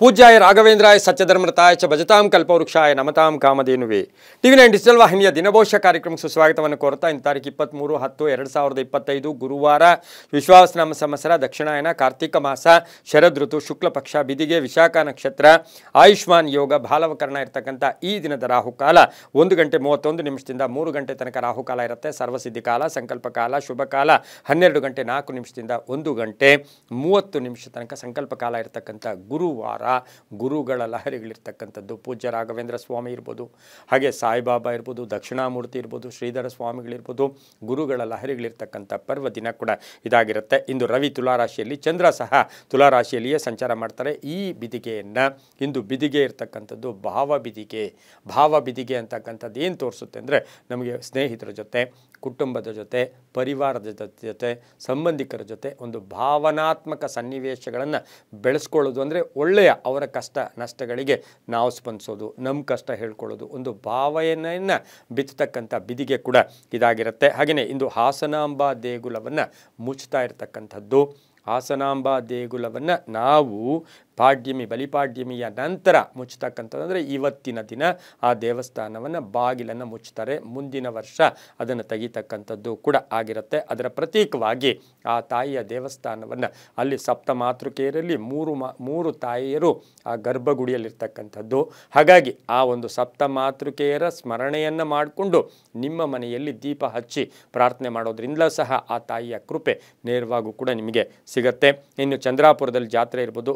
ಪೂಜ್ಯಾಯ ರಾಘವೇಂದ್ರಾಯ ಸತ್ಯಧರ್ಮರತಾಯ ಚ ಭಜತಾಂ ಕಲ್ಪವೃಕ್ಷಾಯ ನಮತಾಂ ಕಾಮಧೇನುವೆ. TV9 ಡಿಜಿಟಲ್ ವಾಹಿನಿಯ ದಿನಭೋಷ ಕಾರ್ಯಕ್ರಮಕ್ಕೆ ಸುಸ್ವಾಗತವನ್ನು ಕೋರುತ್ತಾ ಇಂದು ತಾರೀಕು 23/10/2025 ಗುರುವಾರ ವಿಶ್ವಾವಸನಾಮ ಸಂವತ್ಸರ ದಕ್ಷಿಣಾಯನ ಕಾರ್ತಿಕ ಮಾಸ ಶರದ್ ಋತು ಶುಕ್ಲ ಪಕ್ಷ ಬಿದಿಗೆ ವಿಶಾಖ ನಕ್ಷತ್ರ ಆಯುಷ್ಮಾನ್ ಯೋಗ ಭಾಲವಕರಣ ಇರತಕ್ಕಂಥ ಈ ದಿನದ ರಾಹುಕಾಲ 1:31 3 ಗಂಟೆ ತನಕ ರಾಹುಕಾಲ ಇರುತ್ತೆ. ಸರ್ವಸಿದ್ಧಿ ಕಾಲ, ಸಂಕಲ್ಪ ಕಾಲ, ಶುಭ ಕಾಲ 12:04 1 ಗಂಟೆ 30 ತನಕ ಸಂಕಲ್ಪ ಕಾಲ ಇರತಕ್ಕಂಥ ಗುರುವಾರ. ಗುರುಗಳ ಲಹರಿಗಳಿರ್ತಕ್ಕಂಥದ್ದು ಪೂಜ್ಯ ರಾಘವೇಂದ್ರ ಸ್ವಾಮಿ ಇರ್ಬೋದು, ಹಾಗೆ ಸಾಯಿಬಾಬಾ ಇರ್ಬೋದು, ದಕ್ಷಿಣಾಮೂರ್ತಿ ಇರ್ಬೋದು, ಶ್ರೀಧರ ಸ್ವಾಮಿಗಳಿರ್ಬೋದು. ಗುರುಗಳ ಲಹರಿಗಳಿರ್ತಕ್ಕಂಥ ಪರ್ವ ದಿನ ಕೂಡ ಇದಾಗಿರುತ್ತೆ. ಇಂದು ರವಿ ತುಲಾರಾಶಿಯಲ್ಲಿ, ಚಂದ್ರ ಸಹ ತುಲಾರಾಶಿಯಲ್ಲಿಯೇ ಸಂಚಾರ ಮಾಡ್ತಾರೆ. ಈ ಬಿದಿಗೆಯನ್ನು ಇಂದು ಬಿದಿಗೆ ಇರ್ತಕ್ಕಂಥದ್ದು ಭಾವ ಬಿದಿಗೆ ಅಂತಕ್ಕಂಥದ್ದು ಏನು ತೋರಿಸುತ್ತೆ ಅಂದರೆ, ನಮಗೆ ಸ್ನೇಹಿತರ ಜೊತೆ, ಕುಟುಂಬದ ಜೊತೆ, ಪರಿವಾರದ ಜೊತೆ, ಸಂಬಂಧಿಕರ ಜೊತೆ ಒಂದು ಭಾವನಾತ್ಮಕ ಸನ್ನಿವೇಶಗಳನ್ನು ಬೆಳೆಸ್ಕೊಳ್ಳೋದು ಅಂದರೆ ಒಳ್ಳೆಯ ಅವರ ಕಷ್ಟ ನಷ್ಟಗಳಿಗೆ ನಾವು ಸ್ಪಂದಿಸೋದು, ನಮ್ಮ ಕಷ್ಟ ಹೇಳ್ಕೊಳ್ಳೋದು, ಒಂದು ಭಾವನೆಯನ್ನು ಬಿತ್ತತಕ್ಕಂಥ ಬಿದಿಗೆ ಕೂಡ ಇದಾಗಿರುತ್ತೆ. ಹಾಗೆಯೇ ಇಂದು ಹಾಸನಾಂಬಾ ದೇಗುಲವನ್ನು ಮುಚ್ತಾ ಇರತಕ್ಕಂಥದ್ದು. ಹಾಸನಾಂಬಾ ದೇಗುಲವನ್ನು ನಾವು ಬಲಿಪಾಡ್ಯಮಿಯ ನಂತರ ಮುಚ್ಚತಕ್ಕಂಥದ್ದು. ಅಂದರೆ ಇವತ್ತಿನ ದಿನ ಆ ದೇವಸ್ಥಾನವನ್ನು ಬಾಗಿಲನ್ನು ಮುಚ್ತಾರೆ. ಮುಂದಿನ ವರ್ಷ ಅದನ್ನು ತೆಗಿತಕ್ಕಂಥದ್ದು ಕೂಡ ಆಗಿರುತ್ತೆ. ಅದರ ಪ್ರತೀಕವಾಗಿ ಆ ತಾಯಿಯ ದೇವಸ್ಥಾನವನ್ನು ಅಲ್ಲಿ ಸಪ್ತ ಮಾತೃಕೆಯರಲ್ಲಿ ಮೂರು ತಾಯಿಯರು ಆ ಗರ್ಭಗುಡಿಯಲ್ಲಿರ್ತಕ್ಕಂಥದ್ದು. ಹಾಗಾಗಿ ಆ ಒಂದು ಸಪ್ತ ಮಾತೃಕೆಯರ ಸ್ಮರಣೆಯನ್ನು ಮಾಡಿಕೊಂಡು ನಿಮ್ಮ ಮನೆಯಲ್ಲಿ ದೀಪ ಹಚ್ಚಿ ಪ್ರಾರ್ಥನೆ ಮಾಡೋದ್ರಿಂದಲೂ ಸಹ ಆ ತಾಯಿಯ ಕೃಪೆ ನೇರವಾಗೂ ಕೂಡ ನಿಮಗೆ ಸಿಗುತ್ತೆ. ಇನ್ನು ಚಂದ್ರಾಪುರದಲ್ಲಿ ಜಾತ್ರೆ ಇರ್ಬೋದು,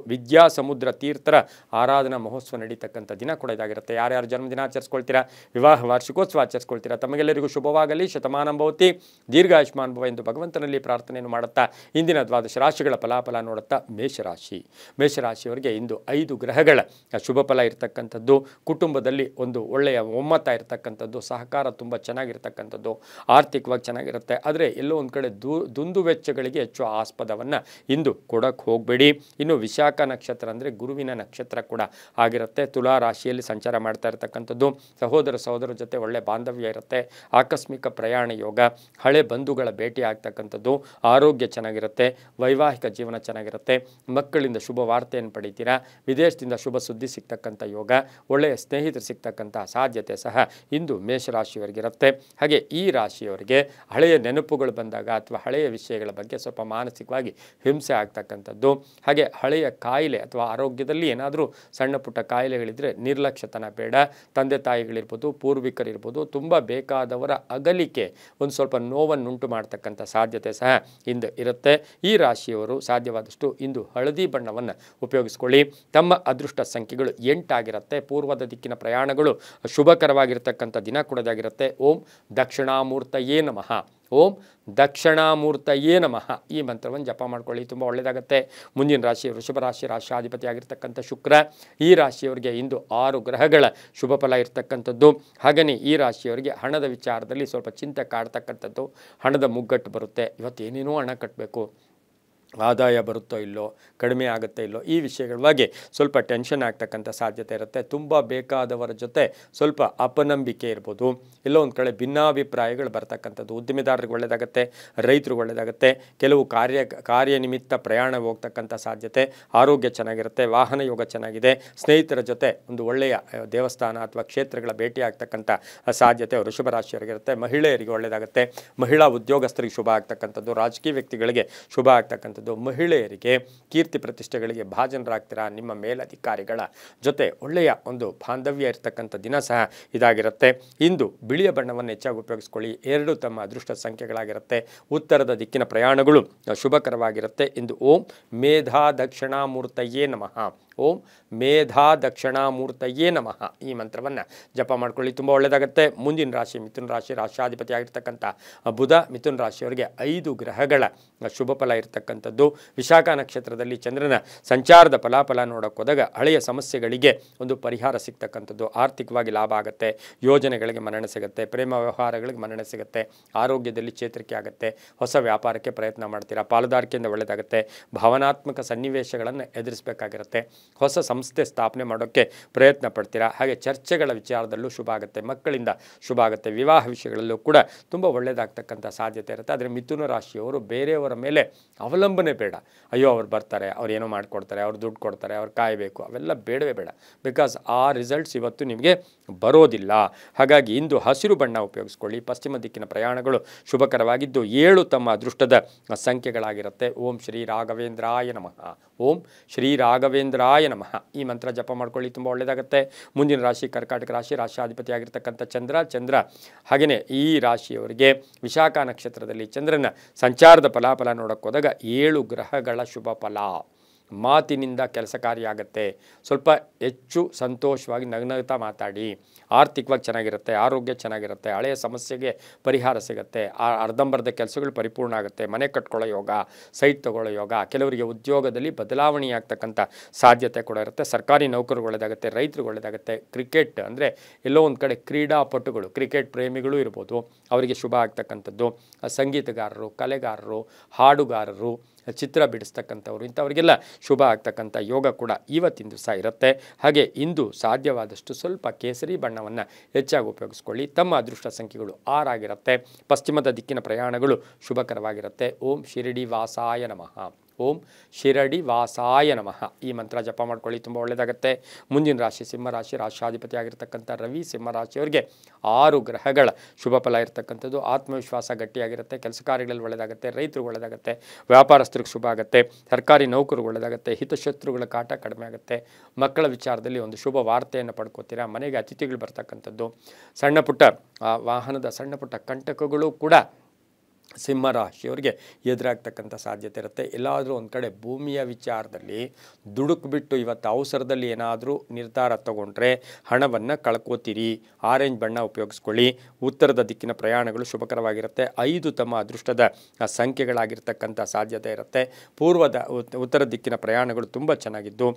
ಸಮುದ್ರ ತೀರ್ಥರ ಆರಾಧನಾ ಮಹೋತ್ಸವ ನಡೀತಕ್ಕಂಥ ದಿನ ಕೂಡ ಇದಾಗಿರುತ್ತೆ. ಯಾರ್ಯಾರು ಜನ್ಮದಿನ ಆಚರಿಸ್ಕೊಳ್ತೀರಾ, ವಿವಾಹ ವಾರ್ಷಿಕೋತ್ಸವ ಆಚರಿಸ್ಕೊಳ್ತೀರಾ, ತಮಗೆಲ್ಲರಿಗೂ ಶುಭವಾಗಲಿ, ಶತಮಾನಂ ಭವತಿ, ದೀರ್ಘಾಯುಷ್ಮಾನ್ ಭವ ಎಂದು ಭಗವಂತನಲ್ಲಿ ಪ್ರಾರ್ಥನೆಯನ್ನು ಮಾಡುತ್ತಾ ಇಂದಿನ ದ್ವಾದಶ ರಾಶಿಗಳ ಫಲಾಫಲ ನೋಡುತ್ತಾ ಮೇಷರಾಶಿಯವರಿಗೆ ಇಂದು 5 ಗ್ರಹಗಳ ಶುಭ ಫಲ ಇರತಕ್ಕಂಥದ್ದು. ಕುಟುಂಬದಲ್ಲಿ ಒಂದು ಒಳ್ಳೆಯ ಒಮ್ಮತ ಇರತಕ್ಕಂಥದ್ದು, ಸಹಕಾರ ತುಂಬ ಚೆನ್ನಾಗಿರ್ತಕ್ಕಂಥದ್ದು, ಆರ್ಥಿಕವಾಗಿ ಚೆನ್ನಾಗಿರುತ್ತೆ. ಆದರೆ ಎಲ್ಲೋ ಒಂದು ಕಡೆ ದುಂದು ವೆಚ್ಚಗಳಿಗೆ ಹೆಚ್ಚು ಆಸ್ಪದವನ್ನು ಇಂದು ಕೊಡಕ್ಕೆ ಹೋಗಬೇಡಿ. ಇನ್ನು ವಿಶಾಖ ನಕ್ಷತ್ರ ಅಂದರೆ ಗುರುವಿನ ನಕ್ಷತ್ರ ಕೂಡ ಆಗಿರುತ್ತೆ. ತುಲಾ ರಾಶಿಯಲ್ಲಿ ಸಂಚಾರ ಮಾಡ್ತಾ ಇರತಕ್ಕಂಥದ್ದು. ಸಹೋದರ ಜೊತೆ ಒಳ್ಳೆ ಬಾಂಧವ್ಯ ಇರುತ್ತೆ. ಆಕಸ್ಮಿಕ ಪ್ರಯಾಣ ಯೋಗ, ಹಳೆ ಬಂಧುಗಳ ಭೇಟಿ ಆಗ್ತಕ್ಕಂಥದ್ದು, ಆರೋಗ್ಯ ಚೆನ್ನಾಗಿರುತ್ತೆ, ವೈವಾಹಿಕ ಜೀವನ ಚೆನ್ನಾಗಿರುತ್ತೆ, ಮಕ್ಕಳಿಂದ ಶುಭ ವಾರ್ತೆಯನ್ನು ಪಡಿತೀರಾ, ವಿದೇಶದಿಂದ ಶುಭ ಸುದ್ದಿ ಸಿಗ್ತಕ್ಕಂಥ ಯೋಗ, ಒಳ್ಳೆಯ ಸ್ನೇಹಿತರು ಸಿಗ್ತಕ್ಕಂಥ ಸಾಧ್ಯತೆ ಸಹ ಇಂದು ಮೇಷರಾಶಿಯವರಿಗಿರುತ್ತೆ. ಹಾಗೆ ಈ ರಾಶಿಯವರಿಗೆ ಹಳೆಯ ನೆನಪುಗಳು ಬಂದಾಗ ಅಥವಾ ಹಳೆಯ ವಿಷಯಗಳ ಬಗ್ಗೆ ಸ್ವಲ್ಪ ಮಾನಸಿಕವಾಗಿ ಹಿಂಸೆ ಆಗ್ತಕ್ಕಂಥದ್ದು, ಹಾಗೆ ಹಳೆಯ ಕಾಯಿಲೆ ಅಥವಾ ಆರೋಗ್ಯದಲ್ಲಿ ಏನಾದರೂ ಸಣ್ಣ ಪುಟ್ಟ ಕಾಯಿಲೆಗಳಿದ್ದರೆ ನಿರ್ಲಕ್ಷ್ಯತನ ಬೇಡ. ತಂದೆ ತಾಯಿಗಳಿರ್ಬೋದು, ಪೂರ್ವಿಕರಿರ್ಬೋದು, ತುಂಬ ಬೇಕಾದವರ ಅಗಲಿಕೆ ಒಂದು ಸ್ವಲ್ಪ ನೋವನ್ನುಂಟು ಮಾಡ್ತಕ್ಕಂಥ ಸಾಧ್ಯತೆ ಸಹ ಇಂದು ಇರುತ್ತೆ. ಈ ರಾಶಿಯವರು ಸಾಧ್ಯವಾದಷ್ಟು ಇಂದು ಹಳದಿ ಬಣ್ಣವನ್ನು ಉಪಯೋಗಿಸ್ಕೊಳ್ಳಿ. ತಮ್ಮ ಅದೃಷ್ಟ ಸಂಖ್ಯೆಗಳು 8 ಆಗಿರುತ್ತೆ. ಪೂರ್ವದ ದಿಕ್ಕಿನ ಪ್ರಯಾಣಗಳು ಶುಭಕರವಾಗಿರ್ತಕ್ಕಂಥ ದಿನ ಕೂಡದಾಗಿರುತ್ತೆ. ಓಂ ದಕ್ಷಿಣಾಮೂರ್ತಯೇ ನಮಃ, ಓಂ ದಕ್ಷಿಣಾಮೂರ್ತಯೇ ನಮಃ ಈ ಮಂತ್ರವನ್ನು ಜಪ ಮಾಡ್ಕೊಳ್ಳಿ, ತುಂಬ ಒಳ್ಳೆಯದಾಗುತ್ತೆ. ಮುಂದಿನ ರಾಶಿ ವೃಷಭ ರಾಶಿ, ರಾಶಿಯಾಧಿಪತಿ ಆಗಿರ್ತಕ್ಕಂಥ ಶುಕ್ರ. ಈ ರಾಶಿಯವರಿಗೆ ಇಂದು 6 ಗ್ರಹಗಳ ಶುಭ ಫಲ ಇರ್ತಕ್ಕಂಥದ್ದು. ಹಾಗೆಯೇ ಈ ರಾಶಿಯವರಿಗೆ ಹಣದ ವಿಚಾರದಲ್ಲಿ ಸ್ವಲ್ಪ ಚಿಂತೆ ಕಾಡ್ತಕ್ಕಂಥದ್ದು, ಹಣದ ಮುಗ್ಗಟ್ಟು ಬರುತ್ತೆ. ಇವತ್ತೇನೇನೋ ಹಣ ಕಟ್ಟಬೇಕು, ಆದಾಯ ಬರುತ್ತೋ ಇಲ್ಲೋ, ಕಡಿಮೆ ಆಗುತ್ತೋ ಇಲ್ಲೋ, ಈ ವಿಷಯಗಳ ಬಗ್ಗೆ ಸ್ವಲ್ಪ ಟೆನ್ಷನ್ ಆಗ್ತಕ್ಕಂಥ ಸಾಧ್ಯತೆ ಇರುತ್ತೆ. ತುಂಬ ಬೇಕಾದವರ ಜೊತೆ ಸ್ವಲ್ಪ ಅಪನಂಬಿಕೆ ಇರ್ಬೋದು, ಎಲ್ಲೋ ಒಂದು ಕಡೆ ಭಿನ್ನಾಭಿಪ್ರಾಯಗಳು ಬರ್ತಕ್ಕಂಥದ್ದು. ಉದ್ದಿಮೆದಾರರಿಗೆ ಒಳ್ಳೆಯದಾಗುತ್ತೆ, ರೈತರಿಗೆ ಒಳ್ಳೆಯದಾಗುತ್ತೆ. ಕೆಲವು ಕಾರ್ಯನಿಮಿತ್ತ ಪ್ರಯಾಣ ಹೋಗ್ತಕ್ಕಂಥ ಸಾಧ್ಯತೆ. ಆರೋಗ್ಯ ಚೆನ್ನಾಗಿರುತ್ತೆ, ವಾಹನ ಯೋಗ ಚೆನ್ನಾಗಿದೆ. ಸ್ನೇಹಿತರ ಜೊತೆ ಒಂದು ಒಳ್ಳೆಯ ದೇವಸ್ಥಾನ ಅಥವಾ ಕ್ಷೇತ್ರಗಳ ಭೇಟಿ ಆಗ್ತಕ್ಕಂಥ ಸಾಧ್ಯತೆ ವೃಷಭ ರಾಶಿಯವರಿಗಿರುತ್ತೆ. ಮಹಿಳೆಯರಿಗೆ ಒಳ್ಳೆಯದಾಗುತ್ತೆ, ಮಹಿಳಾ ಉದ್ಯೋಗಸ್ಥರಿಗೆ ಶುಭ ಆಗ್ತಕ್ಕಂಥದ್ದು, ರಾಜಕೀಯ ವ್ಯಕ್ತಿಗಳಿಗೆ ಶುಭ ಆಗ್ತಕ್ಕಂಥದ್ದು. ಮಹಿಳೆಯರಿಗೆ ಕೀರ್ತಿ ಪ್ರತಿಷ್ಠೆಗಳಿಗೆ ಭಾಜನರಾಗ್ತೀರಾ. ನಿಮ್ಮ ಮೇಲಧಿಕಾರಿಗಳ ಜೊತೆ ಒಳ್ಳೆಯ ಒಂದು ಬಾಂಧವ್ಯ ಇರತಕ್ಕಂಥ ದಿನ ಸಹ ಇದಾಗಿರುತ್ತೆ. ಇಂದು ಬಿಳಿಯ ಬಣ್ಣವನ್ನು ಹೆಚ್ಚಾಗಿ ಉಪಯೋಗಿಸ್ಕೊಳ್ಳಿ. 2 ತಮ್ಮ ಅದೃಷ್ಟ ಸಂಖ್ಯೆಗಳಾಗಿರುತ್ತೆ. ಉತ್ತರದ ದಿಕ್ಕಿನ ಪ್ರಯಾಣಗಳು ಶುಭಕರವಾಗಿರುತ್ತೆ. ಇಂದು ಓಂ ಮೇಧಾ ದಕ್ಷಿಣಾಮೂರ್ತಯೇ ನಮಃ, ಓಂ ಮೇಧಾ ದಕ್ಷಿಣಾಮೂರ್ತಯೇ ನಮಃ ಈ ಮಂತ್ರವನ್ನು ಜಪ ಮಾಡ್ಕೊಳ್ಳಿ, ತುಂಬ ಒಳ್ಳೆಯದಾಗುತ್ತೆ. ಮುಂದಿನ ರಾಶಿ ಮಿಥುನ ರಾಶಿ, ರಾಶಿಯಾಧಿಪತಿ ಆಗಿರ್ತಕ್ಕಂಥ ಬುಧ. ಮಿಥುನ ರಾಶಿಯವರಿಗೆ 5 ಗ್ರಹಗಳ ಶುಭ ಫಲ ಇರತಕ್ಕಂಥದ್ದು. ವಿಶಾಖ ನಕ್ಷತ್ರದಲ್ಲಿ ಚಂದ್ರನ ಸಂಚಾರದ ಫಲಾಫಲ ನೋಡೋಕೆ ಹೋದಾಗ ಹಳೆಯ ಸಮಸ್ಯೆಗಳಿಗೆ ಒಂದು ಪರಿಹಾರ ಸಿಗ್ತಕ್ಕಂಥದ್ದು, ಆರ್ಥಿಕವಾಗಿ ಲಾಭ ಆಗುತ್ತೆ, ಯೋಜನೆಗಳಿಗೆ ಮನ್ನಣೆ ಸಿಗುತ್ತೆ, ಪ್ರೇಮ ವ್ಯವಹಾರಗಳಿಗೆ ಮನ್ನಣೆ ಸಿಗುತ್ತೆ, ಆರೋಗ್ಯದಲ್ಲಿ ಚೇತರಿಕೆ ಆಗುತ್ತೆ, ಹೊಸ ವ್ಯಾಪಾರಕ್ಕೆ ಪ್ರಯತ್ನ ಮಾಡ್ತೀರಾ, ಪಾಲುದಾರಿಕೆಯಿಂದ ಒಳ್ಳೆಯದಾಗುತ್ತೆ, ಭಾವನಾತ್ಮಕ ಸನ್ನಿವೇಶಗಳನ್ನು ಎದುರಿಸಬೇಕಾಗಿರುತ್ತೆ, ಹೊಸ ಸಂಸ್ಥೆ ಸ್ಥಾಪನೆ ಮಾಡೋಕ್ಕೆ ಪ್ರಯತ್ನ ಪಡ್ತೀರಾ. ಹಾಗೆ ಚರ್ಚೆಗಳ ವಿಚಾರದಲ್ಲೂ ಶುಭ ಆಗುತ್ತೆ, ಮಕ್ಕಳಿಂದ ಶುಭ ಆಗುತ್ತೆ, ವಿವಾಹ ವಿಷಯಗಳಲ್ಲೂ ಕೂಡ ತುಂಬ ಒಳ್ಳೆಯದಾಗ್ತಕ್ಕಂಥ ಸಾಧ್ಯತೆ ಇರುತ್ತೆ. ಆದರೆ ಮಿಥುನ ರಾಶಿಯವರು ಬೇರೆಯವರ ಮೇಲೆ ಅವಲಂಬನೆ ವಿಳಂಬನೆ ಬೇಡ. ಅಯ್ಯೋ ಅವ್ರು ಬರ್ತಾರೆ, ಅವ್ರು ಏನೋ ಮಾಡಿಕೊಡ್ತಾರೆ, ಅವ್ರು ದುಡ್ಡು ಕೊಡ್ತಾರೆ, ಅವ್ರು ಕಾಯಬೇಕು, ಅವೆಲ್ಲ ಬೇಡವೇ ಬೇಡ. ಬಿಕಾಸ್ ಆ ರಿಸಲ್ಟ್ಸ್ ಇವತ್ತು ನಿಮಗೆ ಬರೋದಿಲ್ಲ. ಹಾಗಾಗಿ ಇಂದು ಹಸಿರು ಬಣ್ಣ ಉಪಯೋಗಿಸ್ಕೊಳ್ಳಿ. ಪಶ್ಚಿಮ ದಿಕ್ಕಿನ ಪ್ರಯಾಣಗಳು ಶುಭಕರವಾಗಿದ್ದು 7 ತಮ್ಮ ಅದೃಷ್ಟದ ಸಂಖ್ಯೆಗಳಾಗಿರುತ್ತೆ. ಓಂ ಶ್ರೀ ರಾಘವೇಂದ್ರಾಯ ನಮಃ. ಓಂ ಶ್ರೀ ರಾಘವೇಂದ್ರಾಯ ನಮಃ ಈ ಮಂತ್ರ ಜಪ ಮಾಡ್ಕೊಳ್ಳಿ, ತುಂಬ ಒಳ್ಳೆಯದಾಗುತ್ತೆ. ಮುಂದಿನ ರಾಶಿ ಕರ್ಕಾಟಕ ರಾಶಿ, ರಾಶಿಯಾಧಿಪತಿ ಆಗಿರ್ತಕ್ಕಂಥ ಚಂದ್ರ ಹಾಗೆಯೇ ಈ ರಾಶಿಯವರಿಗೆ ವಿಶಾಖ ನಕ್ಷತ್ರದಲ್ಲಿ ಚಂದ್ರನ ಸಂಚಾರದ ಫಲಾಫಲ ನೋಡೋಕೆ ಹೋದಾಗ 7 ಗ್ರಹಗಳ ಶುಭ ಫಲ. ಮಾತಿನಿಂದ ಕೆಲಸ ಕಾರ್ಯ ಸ್ವಲ್ಪ ಹೆಚ್ಚು ಸಂತೋಷವಾಗಿ ನಗ್ನಗ್ತಾ ಮಾತಾಡಿ. ಆರ್ಥಿಕವಾಗಿ ಚೆನ್ನಾಗಿರುತ್ತೆ, ಆರೋಗ್ಯ ಚೆನ್ನಾಗಿರುತ್ತೆ, ಹಳೆಯ ಸಮಸ್ಯೆಗೆ ಪರಿಹಾರ ಸಿಗುತ್ತೆ, ಅರ್ಧಂಬರ್ಧ ಕೆಲಸಗಳು ಪರಿಪೂರ್ಣ ಆಗುತ್ತೆ. ಮನೆ ಕಟ್ಕೊಳ್ಳೋ ಯೋಗ, ಸೈಟ್ ತಗೊಳ್ಳೋ ಯೋಗ, ಕೆಲವರಿಗೆ ಉದ್ಯೋಗದಲ್ಲಿ ಬದಲಾವಣೆ ಆಗ್ತಕ್ಕಂಥ ಸಾಧ್ಯತೆ ಕೂಡ ಇರುತ್ತೆ. ಸರ್ಕಾರಿ ನೌಕರಿಗೆ ಒಳ್ಳೆಯದಾಗುತ್ತೆ, ರೈತರಿಗೆ ಒಳ್ಳೆಯದಾಗುತ್ತೆ. ಕ್ರಿಕೆಟ್ ಅಂದರೆ ಎಲ್ಲೋ ಒಂದು ಕಡೆ ಕ್ರೀಡಾಪಟುಗಳು, ಕ್ರಿಕೆಟ್ ಪ್ರೇಮಿಗಳು ಇರ್ಬೋದು, ಅವರಿಗೆ ಶುಭ ಆಗ್ತಕ್ಕಂಥದ್ದು. ಸಂಗೀತಗಾರರು, ಕಲೆಗಾರರು, ಹಾಡುಗಾರರು, ಚಿತ್ರ ಬಿಡಿಸ್ತಕ್ಕಂಥವ್ರು, ಇಂಥವರಿಗೆಲ್ಲ ಶುಭ ಆಗ್ತಕ್ಕಂಥ ಯೋಗ ಕೂಡ ಇವತ್ತಿನ ದಿವಸ ಇರುತ್ತೆ. ಹಾಗೆ ಇಂದು ಸಾಧ್ಯವಾದಷ್ಟು ಸ್ವಲ್ಪ ಕೇಸರಿ ಬಣ್ಣವನ್ನು ಹೆಚ್ಚಾಗಿ ಉಪಯೋಗಿಸ್ಕೊಳ್ಳಿ. ತಮ್ಮ ಅದೃಷ್ಟ ಸಂಖ್ಯೆಗಳು 6 ಆಗಿರುತ್ತೆ. ಪಶ್ಚಿಮದ ದಿಕ್ಕಿನ ಪ್ರಯಾಣಗಳು ಶುಭಕರವಾಗಿರುತ್ತೆ. ಓಂ ಶಿರಡಿ ವಾಸಾಯ ನಮಃ. ಓಂ ಶಿರಡಿ ವಾಸಾಯ ನಮಃ ಈ ಮಂತ್ರ ಜಪ ಮಾಡ್ಕೊಳ್ಳಿ, ತುಂಬ ಒಳ್ಳೆಯದಾಗುತ್ತೆ. ಮುಂದಿನ ರಾಶಿ ಸಿಂಹರಾಶಿ, ರಾಶಿಯಾಧಿಪತಿ ಆಗಿರ್ತಕ್ಕಂಥ ರವಿ ಸಿಂಹರಾಶಿಯವರಿಗೆ 6 ಗ್ರಹಗಳ ಶುಭ ಫಲ ಇರತಕ್ಕಂಥದ್ದು. ಆತ್ಮವಿಶ್ವಾಸ ಗಟ್ಟಿಯಾಗಿರುತ್ತೆ, ಕೆಲಸ ಕಾರ್ಯಗಳಲ್ಲಿ ಒಳ್ಳೆಯದಾಗುತ್ತೆ, ರೈತರಿಗೆ ಒಳ್ಳೆಯದಾಗುತ್ತೆ, ವ್ಯಾಪಾರಸ್ಥರಿಗೆ ಶುಭ ಆಗುತ್ತೆ, ಸರ್ಕಾರಿ ನೌಕರಿಗೆ ಒಳ್ಳೆಯದಾಗುತ್ತೆ, ಹಿತಶತ್ರುಗಳ ಕಾಟ ಕಡಿಮೆ ಆಗುತ್ತೆ. ಮಕ್ಕಳ ವಿಚಾರದಲ್ಲಿ ಒಂದು ಶುಭ ವಾರ್ತೆಯನ್ನು ಪಡ್ಕೋತೀರಾ. ಮನೆಗೆ ಅತಿಥಿಗಳು ಬರ್ತಕ್ಕಂಥದ್ದು, ಸಣ್ಣ ಪುಟ್ಟ ವಾಹನದ ಸಣ್ಣ ಪುಟ್ಟ ಕಂಟಕಗಳು ಕೂಡ ಸಿಂಹರಾಶಿಯವರಿಗೆ ಎದುರಾಗ್ತಕ್ಕಂಥ ಸಾಧ್ಯತೆ ಇರುತ್ತೆ. ಎಲ್ಲಾದರೂ ಒಂದು ಕಡೆ ಭೂಮಿಯ ವಿಚಾರದಲ್ಲಿ ದುಡುಕ್ಬಿಟ್ಟು ಇವತ್ತು ಅವಸರದಲ್ಲಿ ಏನಾದರೂ ನಿರ್ಧಾರ ತಗೊಂಡ್ರೆ ಹಣವನ್ನು ಕಳ್ಕೋತೀರಿ. ಆರೆಂಜ್ ಬಣ್ಣ ಉಪಯೋಗಿಸ್ಕೊಳ್ಳಿ. ಉತ್ತರದ ದಿಕ್ಕಿನ ಪ್ರಯಾಣಗಳು ಶುಭಕರವಾಗಿರುತ್ತೆ. 5 ತಮ್ಮ ಅದೃಷ್ಟದ ಸಂಖ್ಯೆಗಳಾಗಿರ್ತಕ್ಕಂಥ ಸಾಧ್ಯತೆ ಇರುತ್ತೆ. ಉತ್ತರ ದಿಕ್ಕಿನ ಪ್ರಯಾಣಗಳು ತುಂಬ ಚೆನ್ನಾಗಿದ್ದು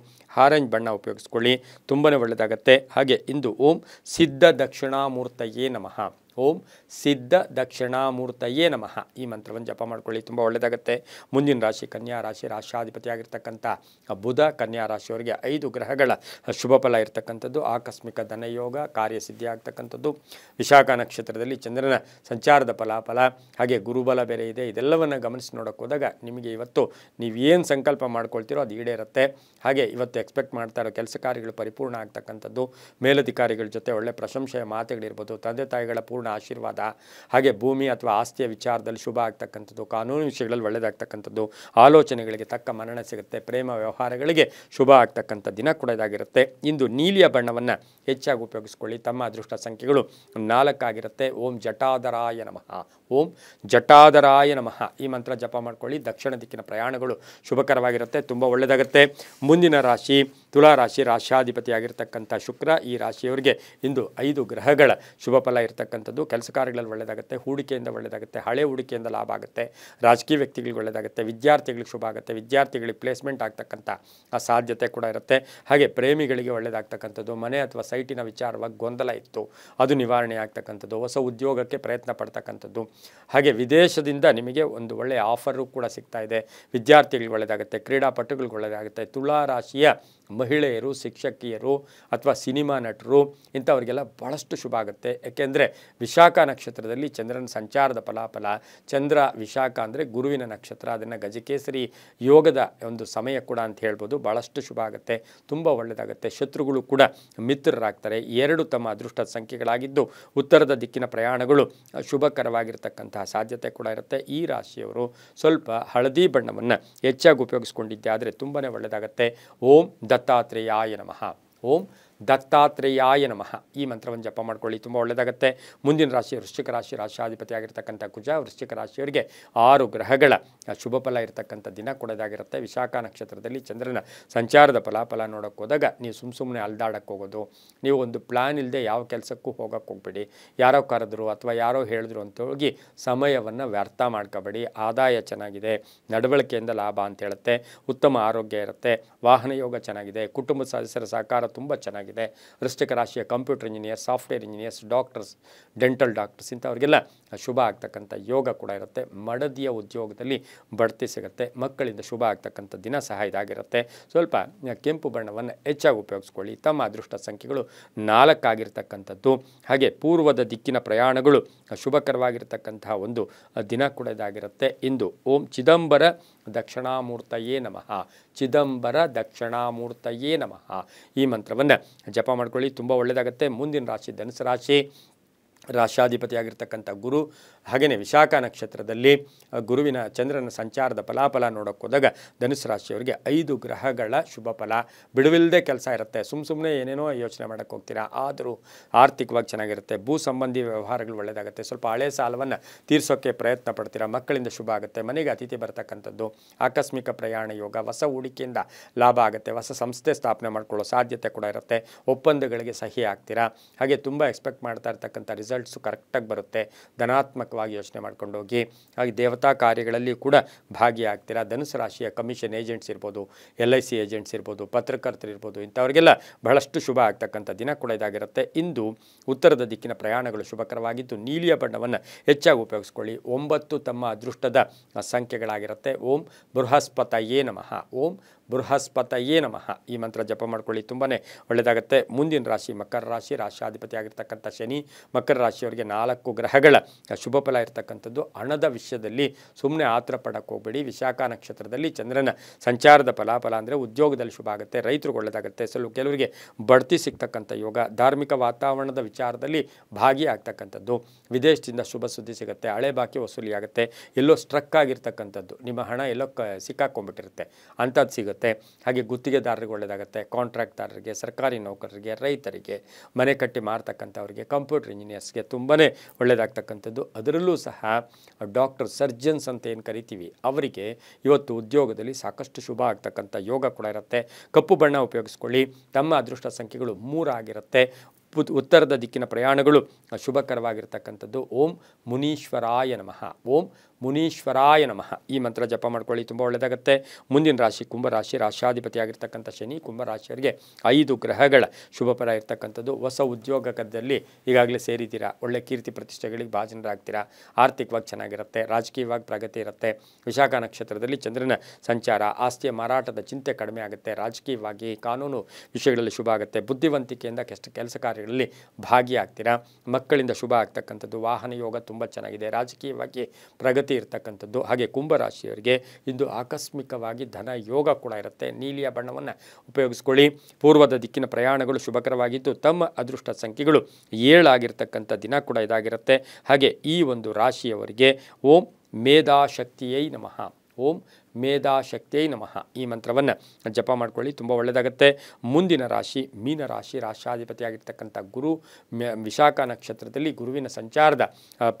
ಆರೆಂಜ್ ಬಣ್ಣ ಉಪಯೋಗಿಸ್ಕೊಳ್ಳಿ, ತುಂಬಾ ಒಳ್ಳೆಯದಾಗತ್ತೆ. ಹಾಗೆ ಇಂದು ಓಂ ಸಿದ್ಧ ದಕ್ಷಿಣಾಮೂರ್ತಯೇ ನಮಃ. ಓಂ ಸಿದ್ಧ ದಕ್ಷಿಣಾಮೂರ್ತಯೇ ನಮಃ ಈ ಮಂತ್ರವನ್ನು ಜಪ ಮಾಡ್ಕೊಳ್ಳಿ, ತುಂಬ ಒಳ್ಳೆಯದಾಗುತ್ತೆ. ಮುಂದಿನ ರಾಶಿ ಕನ್ಯಾ ರಾಶಿ, ರಾಶಿಯಾಧಿಪತಿ ಆಗಿರ್ತಕ್ಕಂಥ ಬುಧ ಕನ್ಯಾ ರಾಶಿಯವರಿಗೆ 5 ಗ್ರಹಗಳ ಶುಭ ಫಲ ಇರತಕ್ಕಂಥದ್ದು. ಆಕಸ್ಮಿಕ ಧನಯೋಗ, ಕಾರ್ಯಸಿದ್ಧಿ ಆಗ್ತಕ್ಕಂಥದ್ದು. ವಿಶಾಖ ನಕ್ಷತ್ರದಲ್ಲಿ ಚಂದ್ರನ ಸಂಚಾರದ ಫಲಾಫಲ, ಹಾಗೆ ಗುರುಬಲ ಬೇರೆ ಇದೆ. ಇದೆಲ್ಲವನ್ನು ಗಮನಿಸಿ ನೋಡೋಕೆ ಹೋದಾಗ ನಿಮಗೆ ಇವತ್ತು ನೀವೇನು ಸಂಕಲ್ಪ ಮಾಡ್ಕೊಳ್ತೀರೋ ಅದು ಈಡೇರುತ್ತೆ. ಹಾಗೆ ಇವತ್ತು ಎಕ್ಸ್ಪೆಕ್ಟ್ ಮಾಡ್ತಾ ಇರೋ ಕೆಲಸ ಕಾರ್ಯಗಳು ಪರಿಪೂರ್ಣ ಆಗ್ತಕ್ಕಂಥದ್ದು. ಮೇಲಧಿಕಾರಿಗಳ ಜೊತೆ ಒಳ್ಳೆ ಪ್ರಶಂಸೆಯ ಮಾತುಗಳಿರ್ಬೋದು, ತಂದೆ ತಾಯಿಗಳ ಪೂರ್ಣ ಆಶೀರ್ವಾದ, ಹಾಗೆ ಭೂಮಿ ಅಥವಾ ಆಸ್ತಿಯ ವಿಚಾರದಲ್ಲಿ ಶುಭ ಆಗ್ತಕ್ಕಂಥದ್ದು, ಕಾನೂನು ವಿಷಯಗಳಲ್ಲಿ ಒಳ್ಳೆಯದಾಗ್ತಕ್ಕಂಥದ್ದು, ಆಲೋಚನೆಗಳಿಗೆ ತಕ್ಕ ಮನ್ನಣೆ ಸಿಗುತ್ತೆ, ಪ್ರೇಮ ವ್ಯವಹಾರಗಳಿಗೆ ಶುಭ ಆಗ್ತಕ್ಕಂಥ ದಿನ ಕೂಡ ಇದಾಗಿರುತ್ತೆ. ಇಂದು ನೀಲಿಯ ಬಣ್ಣವನ್ನು ಹೆಚ್ಚಾಗಿ ಉಪಯೋಗಿಸ್ಕೊಳ್ಳಿ. ತಮ್ಮ ಅದೃಷ್ಟ ಸಂಖ್ಯೆಗಳು 4 ಆಗಿರುತ್ತೆ. ಓಂ ಜಟಾಧರಾಯ ನಮಃ. ಓಂ ಜಟಾಧರಾಯ ನಮಃ ಈ ಮಂತ್ರ ಜಪ ಮಾಡ್ಕೊಳ್ಳಿ. ದಕ್ಷಿಣ ದಿಕ್ಕಿನ ಪ್ರಯಾಣಗಳು ಶುಭಕರವಾಗಿರುತ್ತೆ, ತುಂಬ ಒಳ್ಳೆಯದಾಗುತ್ತೆ. ಮುಂದಿನ ರಾಶಿ ತುಲಾ ರಾಶಿ, ರಾಶಿಯಾಧಿಪತಿ ಆಗಿರ್ತಕ್ಕಂಥ ಶುಕ್ರ ಈ ರಾಶಿಯವರಿಗೆ ಇಂದು 5 ಗ್ರಹಗಳ ಶುಭ ಫಲ ಇರತಕ್ಕಂಥದ್ದು. ಕೆಲಸ ಕಾರ್ಯಗಳಲ್ಲಿ ಒಳ್ಳೆಯದಾಗುತ್ತೆ, ಹೂಡಿಕೆಯಿಂದ ಒಳ್ಳೆಯದಾಗುತ್ತೆ, ಹಳೆ ಹೂಡಿಕೆಯಿಂದ ಲಾಭ ಆಗುತ್ತೆ, ರಾಜಕೀಯ ವ್ಯಕ್ತಿಗಳಿಗೆ ಒಳ್ಳೆಯದಾಗುತ್ತೆ, ವಿದ್ಯಾರ್ಥಿಗಳಿಗೆ ಶುಭ ಆಗುತ್ತೆ, ವಿದ್ಯಾರ್ಥಿಗಳಿಗೆ ಪ್ಲೇಸ್ಮೆಂಟ್ ಆಗ್ತಕ್ಕಂಥ ಆ ಸಾಧ್ಯತೆ ಕೂಡ ಇರುತ್ತೆ. ಹಾಗೆ ಪ್ರೇಮಿಗಳಿಗೆ ಒಳ್ಳೆಯದಾಗ್ತಕ್ಕಂಥದ್ದು. ಮನೆ ಅಥವಾ ಸೈಟಿನ ವಿಚಾರವಾಗಿ ಗೊಂದಲ ಇತ್ತು, ಅದು ನಿವಾರಣೆ ಆಗ್ತಕ್ಕಂಥದ್ದು. ಹೊಸ ಉದ್ಯೋಗಕ್ಕೆ ಪ್ರಯತ್ನ ಪಡ್ತಕ್ಕಂಥದ್ದು. ಹಾಗೆ ವಿದೇಶದಿಂದ ನಿಮಗೆ ಒಂದು ಒಳ್ಳೆಯ ಆಫರು ಕೂಡ ಸಿಗ್ತಾ ಇದೆ. ವಿದ್ಯಾರ್ಥಿಗಳಿಗೆ ಒಳ್ಳೆಯದಾಗುತ್ತೆ, ಕ್ರೀಡಾಪಟುಗಳಿಗೆ ಒಳ್ಳೆಯದಾಗುತ್ತೆ. ತುಲಾ ರಾಶಿಯ ಮಹಿಳೆಯರು, ಶಿಕ್ಷಕಿಯರು ಅಥವಾ ಸಿನಿಮಾ ನಟರು ಇಂಥವರಿಗೆಲ್ಲ ಭಾಳಷ್ಟು ಶುಭ ಆಗುತ್ತೆ. ಯಾಕೆಂದರೆ ವಿಶಾಖ ನಕ್ಷತ್ರದಲ್ಲಿ ಚಂದ್ರನ ಸಂಚಾರದ ಫಲಾಫಲ. ಚಂದ್ರ ವಿಶಾಖ ಅಂದರೆ ಗುರುವಿನ ನಕ್ಷತ್ರ, ಅದನ್ನು ಗಜಕೇಸರಿ ಯೋಗದ ಒಂದು ಸಮಯ ಕೂಡ ಅಂತ ಹೇಳ್ಬೋದು. ಭಾಳಷ್ಟು ಶುಭ ಆಗುತ್ತೆ, ತುಂಬ ಒಳ್ಳೆಯದಾಗುತ್ತೆ. ಶತ್ರುಗಳು ಕೂಡ ಮಿತ್ರರಾಗ್ತಾರೆ. 2 ತಮ್ಮ ಅದೃಷ್ಟದ ಸಂಖ್ಯೆಗಳಾಗಿದ್ದು ಉತ್ತರದ ದಿಕ್ಕಿನ ಪ್ರಯಾಣಗಳು ಶುಭಕರವಾಗಿರ್ತಕ್ಕಂತಹ ಸಾಧ್ಯತೆ ಕೂಡ ಇರುತ್ತೆ. ಈ ರಾಶಿಯವರು ಸ್ವಲ್ಪ ಹಳದಿ ಬಣ್ಣವನ್ನು ಹೆಚ್ಚಾಗಿ ಉಪಯೋಗಿಸ್ಕೊಂಡಿದ್ದೆ ಆದರೆ ತುಂಬಾ ಒಳ್ಳೆಯದಾಗುತ್ತೆ. ಓಂ ದತ್ತಾತ್ರೇಯಾಯ ನಮಃ. ಓಂ ದತ್ತಾತ್ರೇಯಾಯ ನಮಃ ಈ ಮಂತ್ರವನ್ನು ಜಪ ಮಾಡ್ಕೊಳ್ಳಿ, ತುಂಬ ಒಳ್ಳೆಯದಾಗುತ್ತೆ. ಮುಂದಿನ ರಾಶಿ ವೃಶ್ಚಿಕ ರಾಶಿ, ರಾಶಿಯಾಧಿಪತಿ ಆಗಿರ್ತಕ್ಕಂಥ ಕುಜ. ವೃಶ್ಚಿಕ ರಾಶಿಯವರಿಗೆ 6 ಗ್ರಹಗಳ ಶುಭ ಫಲ ಇರತಕ್ಕಂಥ ದಿನ ಕೊಡೋದಾಗಿರುತ್ತೆ. ವಿಶಾಖ ನಕ್ಷತ್ರದಲ್ಲಿ ಚಂದ್ರನ ಸಂಚಾರದ ಫಲಾಫಲ ನೋಡೋಕೆ ಹೋದಾಗ ನೀವು ಸುಮ್ಮನೆ ಅಲ್ದಾಡಕ್ಕೆ ಹೋಗೋದು, ನೀವು ಒಂದು ಪ್ಲ್ಯಾನ್ ಇಲ್ಲದೆ ಯಾವ ಕೆಲಸಕ್ಕೂ ಹೋಗೋಕ್ಕೆ ಹೋಗ್ಬೇಡಿ. ಯಾರೋ ಕರೆದ್ರು ಅಥವಾ ಯಾರೋ ಹೇಳಿದ್ರು ಅಂತ ಹೋಗಿ ಸಮಯವನ್ನು ವ್ಯರ್ಥ ಮಾಡ್ಕೋಬೇಡಿ. ಆದಾಯ ಚೆನ್ನಾಗಿದೆ, ನಡವಳಿಕೆಯಿಂದ ಲಾಭ ಅಂತ ಹೇಳುತ್ತೆ, ಉತ್ತಮ ಆರೋಗ್ಯ ಇರುತ್ತೆ, ವಾಹನ ಯೋಗ ಚೆನ್ನಾಗಿದೆ, ಕುಟುಂಬ ಸದಸ್ಯರ ಸಹಕಾರ ತುಂಬ ಚೆನ್ನಾಗಿದೆ. ಚೆನ್ನಾಗಿದೆ. ವೃಶ್ಚಿಕ ರಾಶಿಯ computer engineers, software engineers, doctors, dental doctors ಇಂಥವ್ರಿಗೆಲ್ಲ ಶುಭ ಆಗ್ತಕ್ಕಂಥ ಯೋಗ ಕೂಡ ಇರುತ್ತೆ. ಮಡದಿಯ ಉದ್ಯೋಗದಲ್ಲಿ ಬಡ್ತಿ ಸಿಗುತ್ತೆ. ಮಕ್ಕಳಿಂದ ಶುಭ ಆಗ್ತಕ್ಕಂಥ ದಿನ ಸಹ ಇದಾಗಿರುತ್ತೆ. ಸ್ವಲ್ಪ ಕೆಂಪು ಬಣ್ಣವನ್ನು ಹೆಚ್ಚಾಗಿ ಉಪಯೋಗಿಸ್ಕೊಳ್ಳಿ. ತಮ್ಮ ಅದೃಷ್ಟ ಸಂಖ್ಯೆಗಳು 4 ಆಗಿರ್ತಕ್ಕಂಥದ್ದು. ಹಾಗೆ ಪೂರ್ವದ ದಿಕ್ಕಿನ ಪ್ರಯಾಣಗಳು ಶುಭಕರವಾಗಿರ್ತಕ್ಕಂತಹ ಒಂದು ದಿನ ಕೂಡ ಇದಾಗಿರುತ್ತೆ. ಇಂದು ಓಂ ಚಿದಂಬರ ದಕ್ಷಿಣಾಮೂರ್ತಯೇ ನಮಃ, ಚಿದಂಬರ ದಕ್ಷಿಣಾಮೂರ್ತಯೇ ನಮಃ ಈ ಮಂತ್ರವನ್ನು ಜಪ ಮಾಡ್ಕೊಳ್ಳಿ. ತುಂಬ ಒಳ್ಳೆಯದಾಗುತ್ತೆ. ಮುಂದಿನ ರಾಶಿ ಧನುಸು ರಾಶಿ. ರಾಶಾಧಿಪತಿಯಾಗಿರ್ತಕ್ಕಂಥ ಗುರು, ಹಾಗೆಯೇ ವಿಶಾಖ ನಕ್ಷತ್ರದಲ್ಲಿ ಗುರುವಿನ ಚಂದ್ರನ ಸಂಚಾರದ ಫಲಾಫಲ ನೋಡೋಕೆ ಹೋದಾಗ ಧನುಸು ರಾಶಿಯವರಿಗೆ 5 ಗ್ರಹಗಳ ಶುಭ ಫಲ. ಬಿಡುವಿಲ್ಲದೆ ಕೆಲಸ ಇರುತ್ತೆ. ಸುಮ್ಮನೆ ಏನೇನೋ ಯೋಚನೆ ಮಾಡೋಕ್ಕೆ ಹೋಗ್ತೀರಾ, ಆದರೂ ಆರ್ಥಿಕವಾಗಿ ಚೆನ್ನಾಗಿರುತ್ತೆ. ಭೂ ಸಂಬಂಧಿ ವ್ಯವಹಾರಗಳು ಒಳ್ಳೆಯದಾಗುತ್ತೆ. ಸ್ವಲ್ಪ ಹಳೆ ಸಾಲವನ್ನು ತೀರಿಸೋಕ್ಕೆ ಪ್ರಯತ್ನ ಪಡ್ತೀರಾ. ಮಕ್ಕಳಿಂದ ಶುಭ ಆಗುತ್ತೆ. ಮನೆಗೆ ಅತಿಥಿ ಬರ್ತಕ್ಕಂಥದ್ದು, ಆಕಸ್ಮಿಕ ಪ್ರಯಾಣ ಯೋಗ, ಹೊಸ ಹೂಡಿಕೆಯಿಂದ ಲಾಭ ಆಗುತ್ತೆ. ಹೊಸ ಸಂಸ್ಥೆ ಸ್ಥಾಪನೆ ಮಾಡ್ಕೊಳ್ಳೋ ಸಾಧ್ಯತೆ ಕೂಡ ಇರುತ್ತೆ. ಒಪ್ಪಂದಗಳಿಗೆ ಸಹಿ ಆಗ್ತೀರಾ. ಹಾಗೆ ತುಂಬ ಎಕ್ಸ್ಪೆಕ್ಟ್ ಮಾಡ್ತಾ ಇರ್ತಕ್ಕಂಥ ರಿಸಲ್ಟ್ಸು ಕರೆಕ್ಟಾಗಿ ಬರುತ್ತೆ. ಧನಾತ್ಮಕವಾಗಿ ಯೋಚನೆ ಮಾಡ್ಕೊಂಡು ಹೋಗಿ. ಹಾಗೆ ದೇವತಾ ಕಾರ್ಯಗಳಲ್ಲಿ ಕೂಡ ಭಾಗಿಯಾಗ್ತೀರಾ. ಧನುಸು ರಾಶಿಯ ಕಮಿಷನ್ ಏಜೆಂಟ್ಸ್ ಇರ್ಬೋದು, LIC ಏಜೆಂಟ್ಸ್ ಇರ್ಬೋದು, ಪತ್ರಕರ್ತರು ಇರ್ಬೋದು, ಇಂಥವ್ರಿಗೆಲ್ಲ ಬಹಳಷ್ಟು ಶುಭ ಆಗ್ತಕ್ಕಂಥ ದಿನ ಕೂಡ ಇದಾಗಿರುತ್ತೆ. ಇಂದು ಉತ್ತರದ ದಿಕ್ಕಿನ ಪ್ರಯಾಣಗಳು ಶುಭಕರವಾಗಿದ್ದು ನೀಲಿಯ ಬಣ್ಣವನ್ನು ಹೆಚ್ಚಾಗಿ ಉಪಯೋಗಿಸ್ಕೊಳ್ಳಿ. 9 ತಮ್ಮ ಅದೃಷ್ಟದ ಸಂಖ್ಯೆಗಳಾಗಿರುತ್ತೆ. ಓಂ ಬೃಹಸ್ಪತಯೇ ನಮಃ, ಓಂ ಬೃಹಸ್ಪತಯೇ ನಮಃ ಈ ಮಂತ್ರ ಜಪ ಮಾಡ್ಕೊಳ್ಳಿ. ತುಂಬಾ ಒಳ್ಳೆಯದಾಗುತ್ತೆ. ಮುಂದಿನ ರಾಶಿ ಮಕರ ರಾಶಿ. ರಾಶಾಧಿಪತಿ ಆಗಿರ್ತಕ್ಕಂಥ ಶನಿ. ಮಕರ ರಾಶಿಯವರಿಗೆ 4 ಗ್ರಹಗಳ ಶುಭ ಫಲ ಇರತಕ್ಕಂಥದ್ದು. ಹಣದ ವಿಷಯದಲ್ಲಿ ಸುಮ್ಮನೆ ಆತರ ಪಡಕ್ಕೆ ಹೋಗಬೇಡಿ. ವಿಶಾಖ ನಕ್ಷತ್ರದಲ್ಲಿ ಚಂದ್ರನ ಸಂಚಾರದ ಫಲಾಫಲ ಅಂದರೆ ಉದ್ಯೋಗದಲ್ಲಿ ಶುಭ ಆಗುತ್ತೆ. ರೈತರಿಗೆ ಒಳ್ಳೆಯದಾಗುತ್ತೆ. ಕೆಲವರಿಗೆ ಬಡ್ತಿ ಸಿಗ್ತಕ್ಕಂಥ ಯೋಗ. ಧಾರ್ಮಿಕ ವಾತಾವರಣದ ವಿಚಾರದಲ್ಲಿ ಭಾಗಿಯಾಗ್ತಕ್ಕಂಥದ್ದು. ವಿದೇಶದಿಂದ ಶುಭ ಸುದ್ದಿ ಸಿಗುತ್ತೆ. ಹಳೆ ಬಾಕಿ ವಸೂಲಿ ಆಗುತ್ತೆ. ಎಲ್ಲೋ ಸ್ಟ್ರಕ್ ಆಗಿರ್ತಕ್ಕಂಥದ್ದು, ನಿಮ್ಮ ಹಣ ಎಲ್ಲೋ ಸಿಕ್ಕಾಕೊಂಡ್ಬಿಟ್ಟಿರುತ್ತೆ, ಅಂಥದ್ದು ಸಿಗುತ್ತೆ. ಹಾಗೆ ಗುತ್ತಿಗೆದಾರರಿಗೆ ಒಳ್ಳೆಯದಾಗುತ್ತೆ. ಕಾಂಟ್ರಾಕ್ಟ್ದಾರರಿಗೆ, ಸರ್ಕಾರಿ ನೌಕರರಿಗೆ, ರೈತರಿಗೆ, ಮನೆ ಕಟ್ಟಿ ಮಾರ್ತಕ್ಕಂಥವ್ರಿಗೆ, ಕಂಪ್ಯೂಟರ್ ಇಂಜಿನಿಯರ್ಸ್ಗೆ ತುಂಬಾ ಒಳ್ಳೆಯದಾಗ್ತಕ್ಕಂಥದ್ದು. ಅದರಲ್ಲೂ ಸಹ ಡಾಕ್ಟರ್, ಸರ್ಜನ್ಸ್ ಅಂತ ಏನು ಕರಿತೀವಿ ಅವರಿಗೆ ಇವತ್ತು ಉದ್ಯೋಗದಲ್ಲಿ ಸಾಕಷ್ಟು ಶುಭ ಆಗ್ತಕ್ಕಂಥ ಯೋಗ ಕೂಡ ಇರುತ್ತೆ. ಕಪ್ಪು ಬಣ್ಣ ಉಪಯೋಗಿಸ್ಕೊಳ್ಳಿ. ತಮ್ಮ ಅದೃಷ್ಟ ಸಂಖ್ಯೆಗಳು 3 ಆಗಿರುತ್ತೆ. ಉತ್ತರದ ದಿಕ್ಕಿನ ಪ್ರಯಾಣಗಳು ಶುಭಕರವಾಗಿರ್ತಕ್ಕಂಥದ್ದು. ಓಂ ಮುನೀಶ್ವರಾಯ ನಮಃ, ಓಂ ಮುನೀಶ್ವರಾಯ ನಮಃ ಈ ಮಂತ್ರ ಜಪ ಮಾಡ್ಕೊಳ್ಳಿ. ತುಂಬ ಒಳ್ಳೆಯದಾಗುತ್ತೆ. ಮುಂದಿನ ರಾಶಿ ಕುಂಭರಾಶಿ. ರಾಶಾಧಿಪತಿಯಾಗಿರ್ತಕ್ಕಂಥ ಶನಿ. ಕುಂಭರಾಶಿಯವರಿಗೆ 5 ಗ್ರಹಗಳ ಶುಭ ಫಲ ಇರ್ತಕ್ಕಂಥದ್ದು. ಹೊಸ ಉದ್ಯೋಗದಲ್ಲಿ ಈಗಾಗಲೇ ಸೇರಿದ್ದೀರಾ. ಒಳ್ಳೆ ಕೀರ್ತಿ ಪ್ರತಿಷ್ಠೆಗಳಿಗೆ ಭಾಜನರಾಗ್ತೀರಾ. ಆರ್ಥಿಕವಾಗಿ ಚೆನ್ನಾಗಿರುತ್ತೆ. ರಾಜಕೀಯವಾಗಿ ಪ್ರಗತಿ ಇರುತ್ತೆ. ವಿಶಾಖ ನಕ್ಷತ್ರದಲ್ಲಿ ಚಂದ್ರನ ಸಂಚಾರ, ಆಸ್ತಿಯ ಮಾರಾಟದ ಚಿಂತೆ ಕಡಿಮೆ ಆಗುತ್ತೆ. ರಾಜಕೀಯವಾಗಿ ಕಾನೂನು ವಿಷಯಗಳಲ್ಲಿ ಶುಭ ಆಗುತ್ತೆ. ಬುದ್ಧಿವಂತಿಕೆಯಿಂದ ಕೆಲಸ ಕಾರ್ಯಗಳಲ್ಲಿ ಭಾಗಿಯಾಗ್ತೀರಾ. ಮಕ್ಕಳಿಂದ ಶುಭ ಆಗ್ತಕ್ಕಂಥದ್ದು. ವಾಹನ ಯೋಗ ತುಂಬ ಚೆನ್ನಾಗಿದೆ. ರಾಜಕೀಯವಾಗಿ ಪ್ರಗತಿ ಇರ್ತಕ್ಕಂಥದ್ದು. ಹಾಗೆ ಕುಂಭರಾಶಿಯವರಿಗೆ ಇಂದು ಆಕಸ್ಮಿಕವಾಗಿ ಧನ ಯೋಗ ಕೂಡ ಇರುತ್ತೆ. ನೀಲಿಯ ಬಣ್ಣವನ್ನು ಉಪಯೋಗಿಸ್ಕೊಳ್ಳಿ. ಪೂರ್ವದ ದಿಕ್ಕಿನ ಪ್ರಯಾಣಗಳು ಶುಭಕರವಾಗಿದ್ದು ತಮ್ಮ ಅದೃಷ್ಟ ಸಂಖ್ಯೆಗಳು 7 ಆಗಿರ್ತಕ್ಕಂಥ ದಿನ ಕೂಡ ಇದಾಗಿರುತ್ತೆ. ಹಾಗೆ ಈ ಒಂದು ರಾಶಿಯವರಿಗೆ ಓಂ ಮೇಧಾಶಕ್ತಿಯೈ ನಮಃ, ಓಂ ಮೇಧಾಶಕ್ತಿಯೈ ನಮಃ ಈ ಮಂತ್ರವನ್ನು ಜಪ ಮಾಡ್ಕೊಳ್ಳಿ. ತುಂಬ ಒಳ್ಳೆಯದಾಗುತ್ತೆ. ಮುಂದಿನ ರಾಶಿ ಮೀನರಾಶಿ. ರಾಶಾಧಿಪತಿಯಾಗಿರ್ತಕ್ಕಂಥ ಗುರು. ವಿಶಾಖ ನಕ್ಷತ್ರದಲ್ಲಿ ಗುರುವಿನ ಸಂಚಾರದ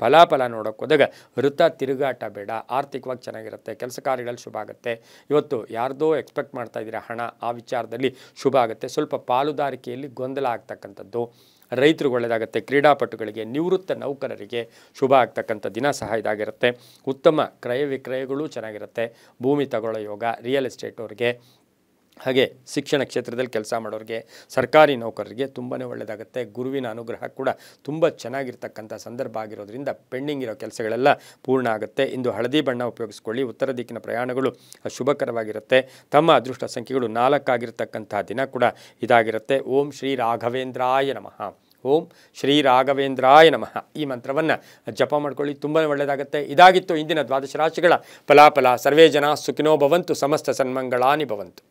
ಫಲಾಫಲ ನೋಡೋಕೆ ಹೋದಾಗ ವೃತ್ತ ತಿರುಗಾಟ ಬೇಡ. ಆರ್ಥಿಕವಾಗಿ ಚೆನ್ನಾಗಿರುತ್ತೆ. ಕೆಲಸ ಕಾರ್ಯಗಳಲ್ಲಿ ಶುಭ ಆಗುತ್ತೆ. ಇವತ್ತು ಯಾರ್ದೋ ಎಕ್ಸ್ಪೆಕ್ಟ್ ಮಾಡ್ತಾ ಇದ್ದೀರಾ ಹಣ, ಆ ವಿಚಾರದಲ್ಲಿ ಶುಭ ಆಗುತ್ತೆ. ಸ್ವಲ್ಪ ಪಾಲುದಾರಿಕೆಯಲ್ಲಿ ಗೊಂದಲ ಆಗ್ತಕ್ಕಂಥದ್ದು. ರೈತರಿಗೆ ಒಳ್ಳೆಯದಾಗುತ್ತೆ. ಕ್ರೀಡಾಪಟುಗಳಿಗೆ, ನಿವೃತ್ತ ನೌಕರರಿಗೆ ಶುಭ ಆಗ್ತಕ್ಕಂಥ ದಿನ ಸಹ ಇದಾಗಿರುತ್ತೆ. ಉತ್ತಮ ಕ್ರಯ ವಿಕ್ರಯಗಳು ಚೆನ್ನಾಗಿರುತ್ತೆ. ಭೂಮಿ ತಗೊಳ್ಳೋ ಯೋಗ, ರಿಯಲ್ ಎಸ್ಟೇಟ್ ಅವ್ರಿಗೆ, ಹಾಗೆ ಶಿಕ್ಷಣ ಕ್ಷೇತ್ರದಲ್ಲಿ ಕೆಲಸ ಮಾಡೋರಿಗೆ, ಸರ್ಕಾರಿ ನೌಕರರಿಗೆ ತುಂಬಾ ಒಳ್ಳೆಯದಾಗುತ್ತೆ. ಗುರುವಿನ ಅನುಗ್ರಹ ಕೂಡ ತುಂಬ ಚೆನ್ನಾಗಿರ್ತಕ್ಕಂಥ ಸಂದರ್ಭ ಆಗಿರೋದ್ರಿಂದ ಪೆಂಡಿಂಗ್ ಇರೋ ಕೆಲಸಗಳೆಲ್ಲ ಪೂರ್ಣ ಆಗುತ್ತೆ. ಇಂದು ಹಳದಿ ಬಣ್ಣ ಉಪಯೋಗಿಸ್ಕೊಳ್ಳಿ. ಉತ್ತರ ದಿಕ್ಕಿನ ಪ್ರಯಾಣಗಳು ಶುಭಕರವಾಗಿರುತ್ತೆ. ತಮ್ಮ ಅದೃಷ್ಟ ಸಂಖ್ಯೆಗಳು 4 ಆಗಿರ್ತಕ್ಕಂಥ ದಿನ ಕೂಡ ಇದಾಗಿರುತ್ತೆ. ಓಂ ಶ್ರೀ ರಾಘವೇಂದ್ರಾಯ ನಮಃ, ಓಂ ಶ್ರೀ ರಾಘವೇಂದ್ರಾಯ ನಮಃ ಈ ಮಂತ್ರವನ್ನು ಜಪ ಮಾಡ್ಕೊಳ್ಳಿ. ತುಂಬಾ ಒಳ್ಳೆಯದಾಗುತ್ತೆ. ಇದಾಗಿತ್ತು ಇಂದಿನ ದ್ವಾದಶ ರಾಶಿಗಳ ಫಲಾಫಲ. ಸರ್ವೇ ಜನ ಸುಖಿನೋ ಭವಂತು, ಸಮಸ್ತ ಸನ್ಮಂಗಳಾನಿ ಭವಂತು.